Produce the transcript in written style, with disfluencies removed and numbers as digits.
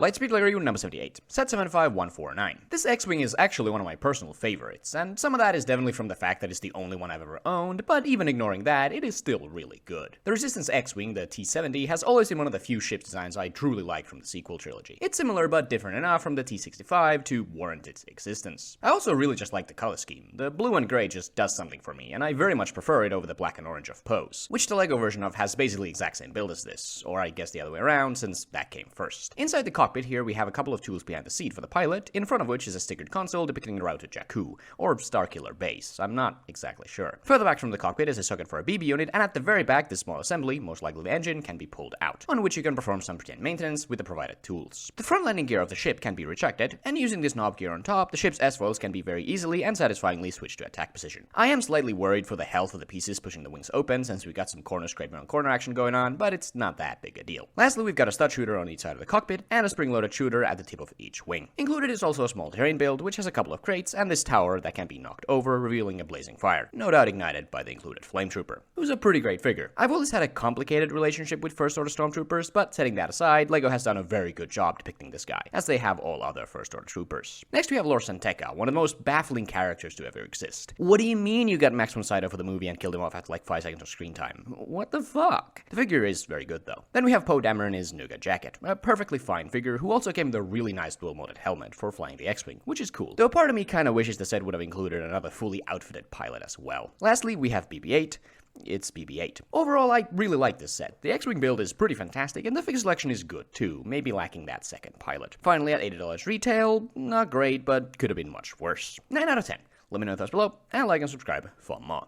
Lightspeed Layer number 78, set 75149. This X-Wing is actually one of my personal favorites, and some of that is definitely from the fact that it's the only one I've ever owned, but even ignoring that, it is still really good. The Resistance X-Wing, the T-70, has always been one of the few ship designs I truly like from the sequel trilogy. It's similar but different enough from the T-65 to warrant its existence. I also really just like the color scheme. The blue and gray just does something for me, and I very much prefer it over the black and orange of Poe's, which the LEGO version of has basically the exact same build as this, or I guess the other way around since that came first. Inside the cockpit here we have a couple of tools behind the seat for the pilot, in front of which is a stickered console depicting the route to Jakku, or Starkiller Base, I'm not exactly sure. Further back from the cockpit is a socket for a BB unit, and at the very back this small assembly, most likely the engine, can be pulled out, on which you can perform some pretend maintenance with the provided tools. The front landing gear of the ship can be retracted, and using this knob gear on top, the ship's S-foils can be very easily and satisfyingly switched to attack position. I am slightly worried for the health of the pieces pushing the wings open since we got some corner scraping on corner action going on, but it's not that big a deal. Lastly, we've got a stud shooter on each side of the cockpit, and a spring-loaded shooter at the tip of each wing. Included is also a small terrain build, which has a couple of crates, and this tower that can be knocked over, revealing a blazing fire, no doubt ignited by the included flame trooper, who's a pretty great figure. I've always had a complicated relationship with First Order Stormtroopers, but setting that aside, LEGO has done a very good job depicting this guy, as they have all other First Order troopers. Next we have Lor San Tekka, one of the most baffling characters to ever exist. What do you mean you got Max von Sydow for the movie and killed him off after like 5 seconds of screen time? What the fuck? The figure is very good though. Then we have Poe Dameron in his Nougat jacket, a perfectly fine figure who also came with a really nice dual-molded helmet for flying the X-Wing, which is cool. Though part of me kinda wishes the set would have included another fully outfitted pilot as well. Lastly, we have BB-8. It's BB-8. Overall, I really like this set. The X-Wing build is pretty fantastic, and the figure selection is good too, maybe lacking that second pilot. Finally, at $80 retail, not great, but could have been much worse. 9 out of 10. Let me know your thoughts below, and like and subscribe for more.